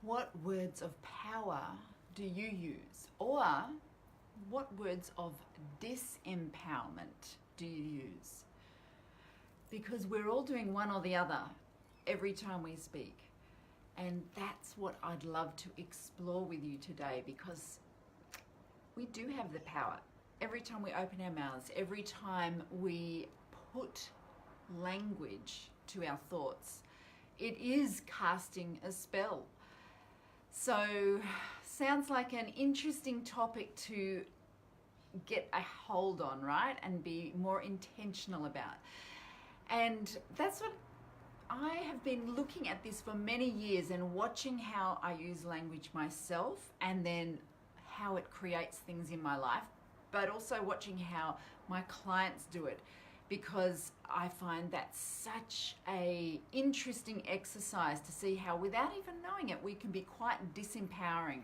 What words of power do you use? Or what words of disempowerment do you use? Because we're all doing one or the other every time we speak. And that's what I'd love to explore with you today, because we do have the power. Every time we open our mouths, every time we put language to our thoughts, it is casting a spell. So, sounds like an interesting topic to get a hold on, right? And be more intentional about. And that's what I have been looking at this for many years and watching how I use language myself, and then how it creates things in my life, but also watching how my clients do it, because I find that such a interesting exercise to see how, without even knowing it, we can be quite disempowering.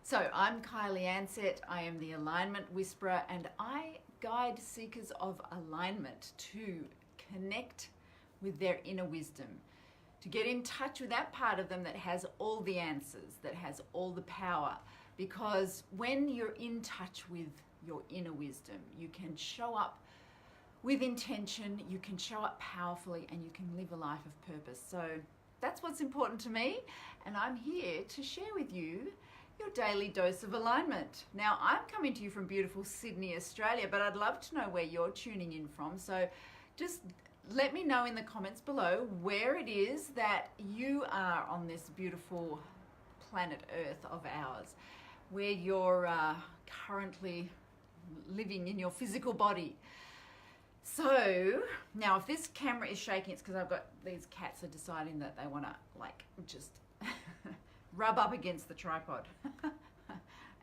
So I'm Kylie Ansett. I am the Alignment Whisperer, and I guide seekers of alignment to connect with their inner wisdom, to get in touch with that part of them that has all the answers, that has all the power. Because when you're in touch with your inner wisdom, you can show up with intention, you can show up powerfully, and you can live a life of purpose. So that's what's important to me, and I'm here to share with you your daily dose of alignment. Now, I'm coming to you from beautiful Sydney, Australia, but I'd love to know where you're tuning in from. So just let me know in the comments below where it is that you are on this beautiful planet Earth of ours, where you're currently living in your physical body. So now, if this camera is shaking, it's because I've got these cats are deciding that they want to like just rub up against the tripod.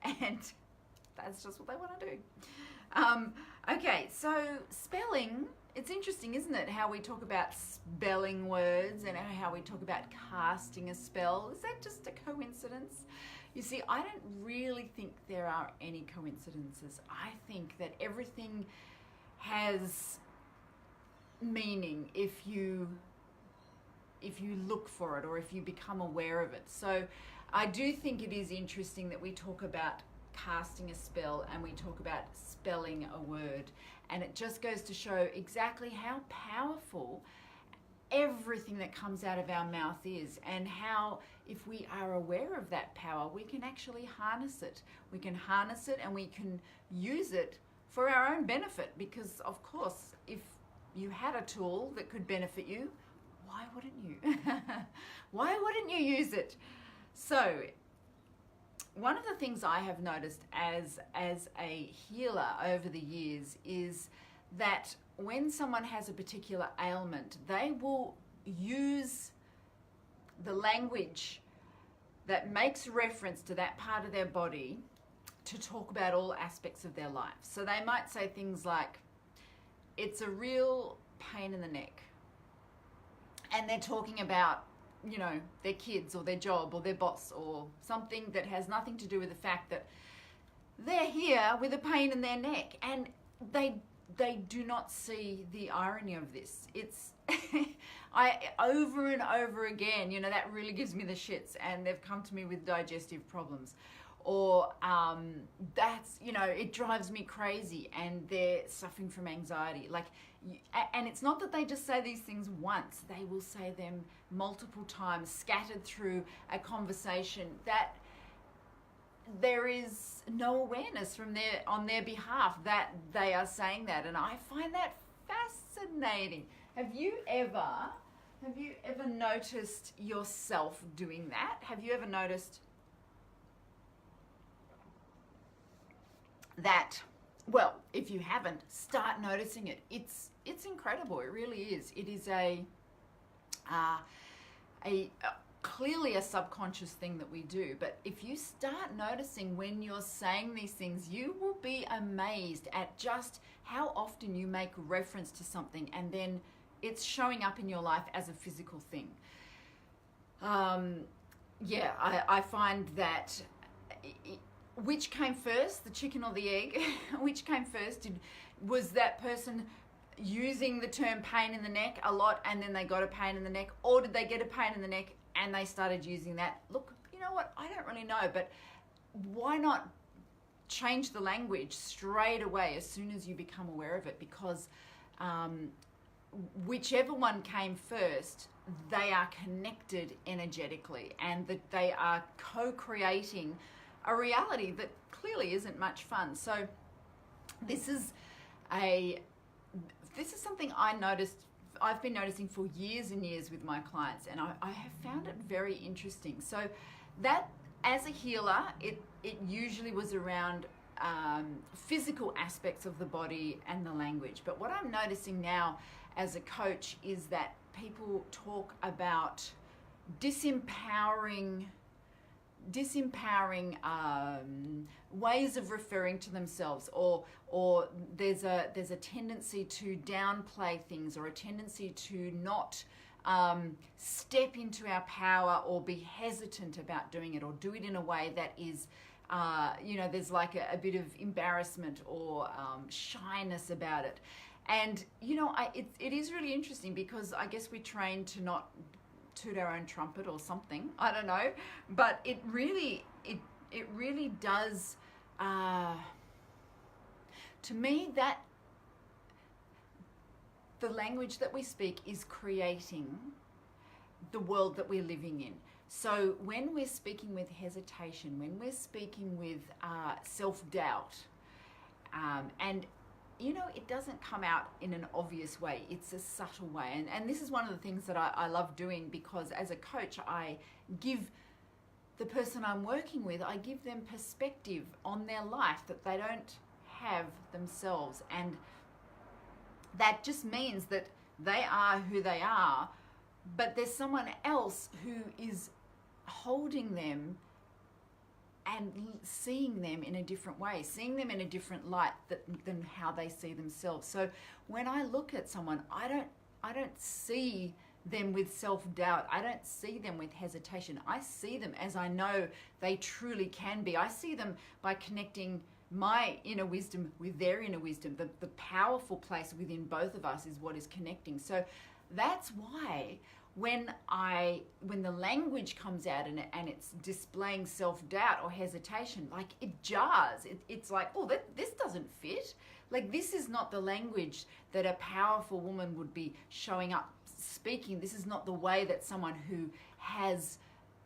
And that's just what they want to do. Okay, so spelling, it's interesting, isn't it? How we talk about spelling words and how we talk about casting a spell. Is that just a coincidence? You see, I don't really think there are any coincidences. I think that everything has meaning if you look for it, or if you become aware of it. So I do think it is interesting that we talk about casting a spell and we talk about spelling a word, and it just goes to show exactly how powerful everything that comes out of our mouth is, and how if we are aware of that power, we can actually harness it. We can harness it and we can use it for our own benefit, because of course, if you had a tool that could benefit you, why wouldn't you? Why wouldn't you use it? So one of the things I have noticed as a healer over the years is that when someone has a particular ailment, they will use the language that makes reference to that part of their body to talk about all aspects of their life. So they might say things like, it's a real pain in the neck. And they're talking about, you know, their kids or their job or their boss or something that has nothing to do with the fact that they're here with a pain in their neck. And they do not see the irony of this. It's, over and over again, you know, that really gives me the shits, and they've come to me with digestive problems. Or that's, you know, it drives me crazy, and they're suffering from anxiety. Like, and it's not that they just say these things once. They will say them multiple times, scattered through a conversation, that there is no awareness on their behalf that they are saying that. And I find that fascinating. Have you ever noticed yourself doing that? Have you ever noticed that? Well, if you haven't, start noticing it. It's incredible. It really is. It is a clearly a subconscious thing that we do. But if you start noticing when you're saying these things, you will be amazed at just how often you make reference to something, and then it's showing up in your life as a physical thing. Yeah, I find that which came first, the chicken or the egg? Which came first? Was that person using the term pain in the neck a lot and then they got a pain in the neck? Or did they get a pain in the neck and they started using that? Look, you know what? I don't really know, but why not change the language straight away as soon as you become aware of it? Because whichever one came first, they are connected energetically and that they are co-creating a reality that clearly isn't much fun. So this is something I've been noticing for years and years with my clients, and I have found it very interesting. So that, as a healer, it usually was around physical aspects of the body and the language. But what I'm noticing now as a coach is that people talk about disempowering ways of referring to themselves, or there's a tendency to downplay things, or a tendency to not step into our power, or be hesitant about doing it, or do it in a way that is there's like a bit of embarrassment or shyness about it. And it is really interesting, because I guess we're trained to not toot our own trumpet or something, I don't know, but it really does, to me, that the language that we speak is creating the world that we're living in. So when we're speaking with hesitation, when we're speaking with self-doubt, and it doesn't come out in an obvious way, it's a subtle way. And this is one of the things that I love doing, because as a coach, I give the person I'm working with, I give them perspective on their life that they don't have themselves. And that just means that they are who they are, but there's someone else who is holding them and seeing them in a different way, seeing them in a different light than how they see themselves. So when I look at someone, I don't see them with self-doubt. I don't see them with hesitation. I see them as I know they truly can be. I see them by connecting my inner wisdom with their inner wisdom. The powerful place within both of us is what is connecting. So that's why when the language comes out and it's displaying self-doubt or hesitation, like it jars. It's like, oh, this doesn't fit. Like, this is not the language that a powerful woman would be showing up speaking. This is not the way that someone who has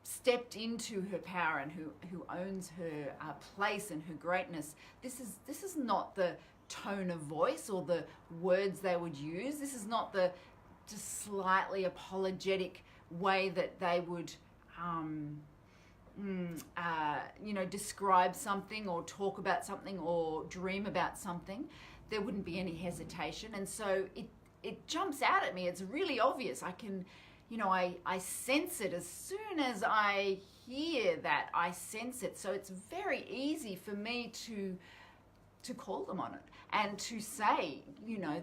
stepped into her power and who owns her place and her greatness. This is not the tone of voice or the words they would use. This is not the just slightly apologetic way that they would describe something or talk about something or dream about something. There wouldn't be any hesitation. And so it jumps out at me. It's really obvious. I can, I sense it as soon as I hear that. I sense it. So it's very easy for me to call them on it and to say,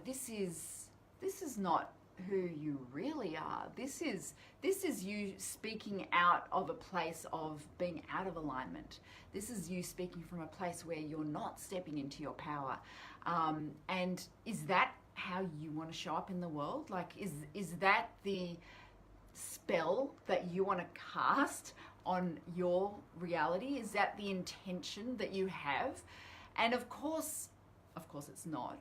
this is not who you really are. This is you speaking out of a place of being out of alignment. This is you speaking from a place where you're not stepping into your power. And is that how you want to show up in the world? Like, is that the spell that you want to cast on your reality? Is that the intention that you have? And of course it's not.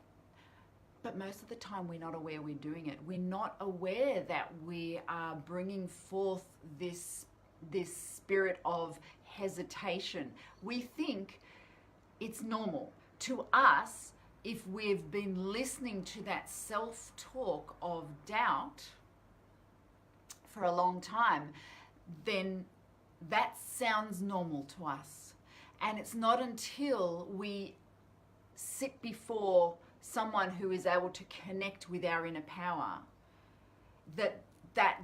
But most of the time we're not aware we're doing it. We're not aware that we are bringing forth this spirit of hesitation. We think it's normal. To us, if we've been listening to that self-talk of doubt for a long time, then that sounds normal to us. And it's not until we sit before someone who is able to connect with our inner power that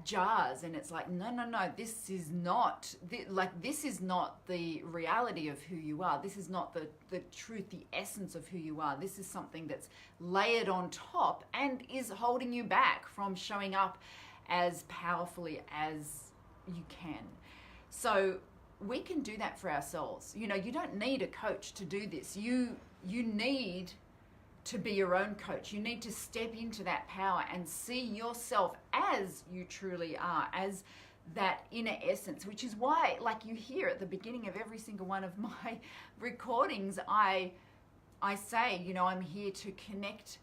jars, and it's like, no, this is not the reality of who you are. This is not the truth, the essence of who you are. This is something that's layered on top and is holding you back from showing up as powerfully as you can. So we can do that for ourselves. You don't need a coach to do this. You need to be your own coach. You need to step into that power and see yourself as you truly are, as that inner essence, which is why, like you hear at the beginning of every single one of my recordings, I say, you know, I'm here to connect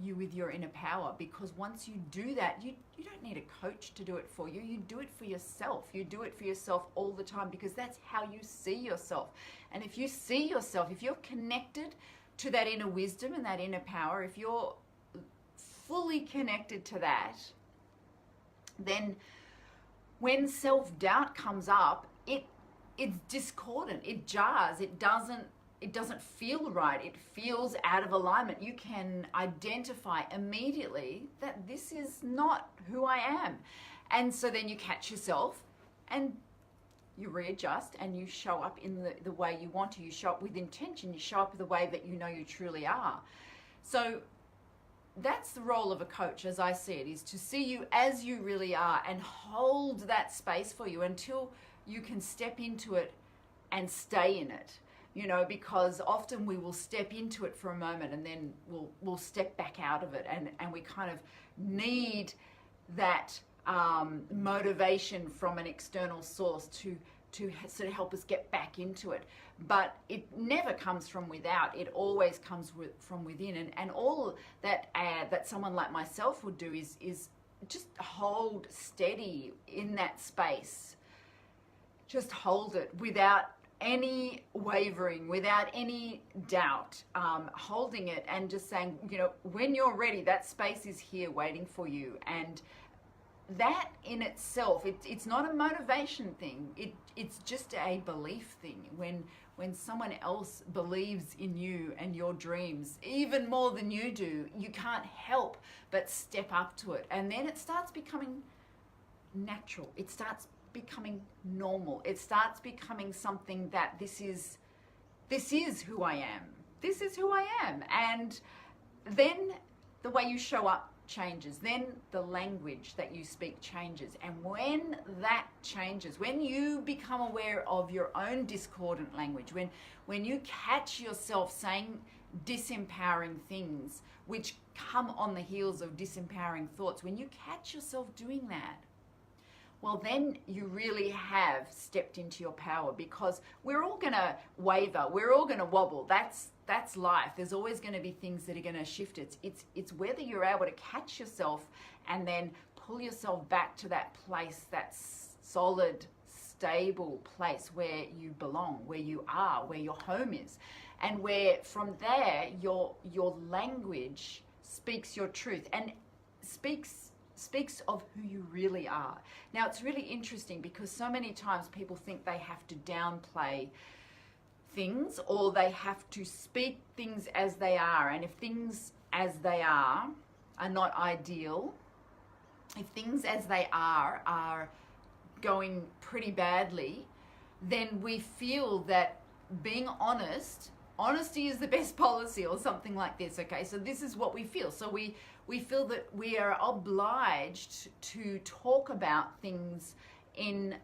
you with your inner power, because once you do that, you don't need a coach to do it for you. You do it for yourself. You do it for yourself all the time, because that's how you see yourself. And if you see yourself, if you're connected to that inner wisdom and that inner power, if you're fully connected to that, then when self-doubt comes up, it's discordant, it jars, it doesn't feel right, it feels out of alignment. You can identify immediately that this is not who I am. And so then you catch yourself and you readjust and you show up in the way you want to. You show up with intention, you show up the way that you know you truly are. So that's the role of a coach, as I see it, is to see you as you really are and hold that space for you until you can step into it and stay in it. You know, because often we will step into it for a moment and then we'll step back out of it, and we kind of need that motivation from an external source to sort of help us get back into it. But it never comes from without. It always comes from within. And all that that someone like myself would do is just hold steady in that space. Just hold it without any wavering, without any doubt, holding it and just saying, you know, when you're ready, that space is here waiting for you. And that in itself, it's not a motivation thing. It's just a belief thing. When someone else believes in you and your dreams even more than you do, you can't help but step up to it. And then it starts becoming natural. It starts becoming normal. It starts becoming something that this is who I am. This is who I am. And then the way you show up changes. Then the language that you speak changes. And when that changes, when you become aware of your own discordant language, when you catch yourself saying disempowering things which come on the heels of disempowering thoughts, when you catch yourself doing that, well, then you really have stepped into your power, because we're all going to waver. We're all going to wobble. That's life. There's always going to be things that are going to shift. It's whether you're able to catch yourself and then pull yourself back to that place, that solid, stable place where you belong, where you are, where your home is. And where from there, your language speaks your truth and speaks of who you really are. Now, it's really interesting because so many times people think they have to downplay things, or they have to speak things as they are. And if things as they are not ideal, if things as they are going pretty badly, then we feel that being honesty is the best policy, or something like this. Okay, so this is what we feel. So we feel that we are obliged to talk about things in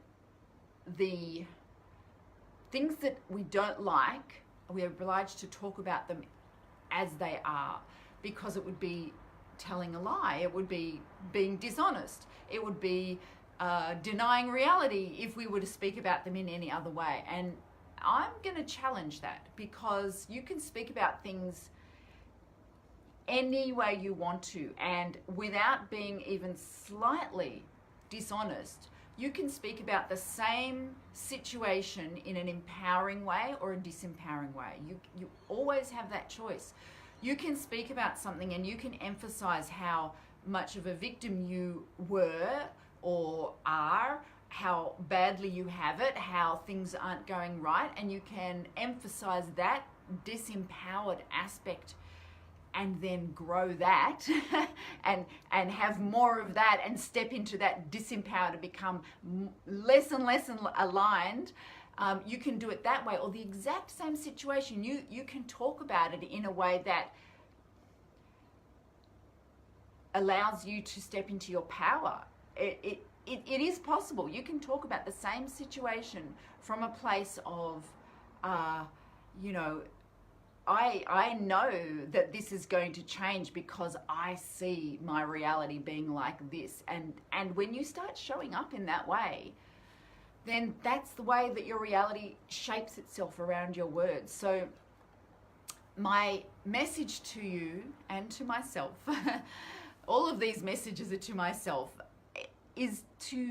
the things that we don't like. We're obliged to talk about them as they are, because it would be telling a lie. It would be being dishonest. It would be denying reality if we were to speak about them in any other way. And I'm going to challenge that, because you can speak about things any way you want to, and without being even slightly dishonest, you can speak about the same situation in an empowering way or a disempowering way. You always have that choice. You can speak about something and you can emphasize how much of a victim you were or are, how badly you have it, how things aren't going right, and you can emphasize that disempowered aspect and then grow that and have more of that and step into that disempowered to become less and less aligned. You can do it that way, or the exact same situation. You can talk about it in a way that allows you to step into your power. It is possible. You can talk about the same situation from a place of, I know that this is going to change because I see my reality being like this. And when you start showing up in that way, then that's the way that your reality shapes itself around your words. So my message to you and to myself, all of these messages are to myself, is to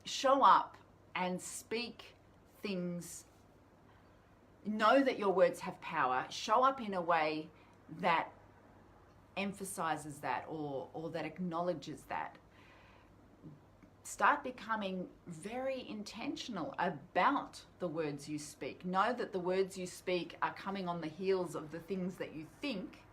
show up and speak things. Know that your words have power. Show up in a way that emphasizes that or that acknowledges that. Start becoming very intentional about the words you speak. Know that the words you speak are coming on the heels of the things that you think,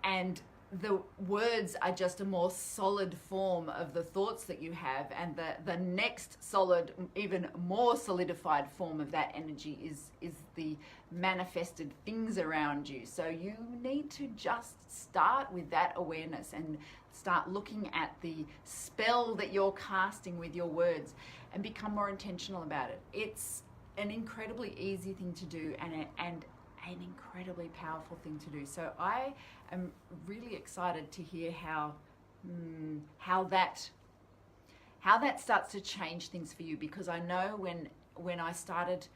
and the words are just a more solid form of the thoughts that you have, and the next solid, even more solidified form of that energy is the manifested things around you. So you need to just start with that awareness and start looking at the spell that you're casting with your words and become more intentional about it. It's an incredibly easy thing to do and an incredibly powerful thing to do. So I am really excited to hear how that starts to change things for you, because I know when I started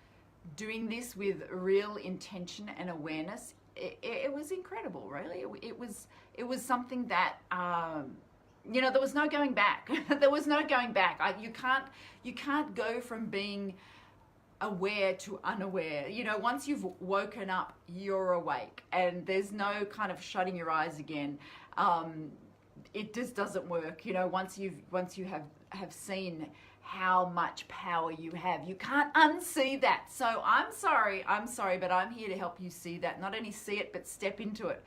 doing this with real intention and awareness, it was incredible. Really, it was something that there was no going back. There was no going back. You can't go from being aware to unaware. Once you've woken up, you're awake, and there's no kind of shutting your eyes again. It just doesn't work. Once you have seen how much power you have, you can't unsee that. So I'm sorry, but I'm here to help you see that. Not only see it, but step into it.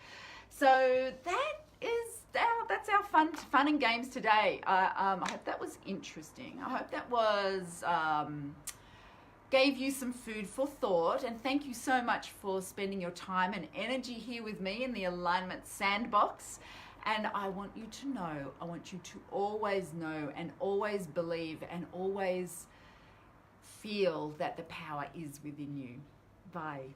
So that's our fun and games today. I hope that was interesting. I hope that was gave you some food for thought, and thank you so much for spending your time and energy here with me in the Alignment Sandbox. And I want you to know, I want you to always know and always believe and always feel that the power is within you. Bye.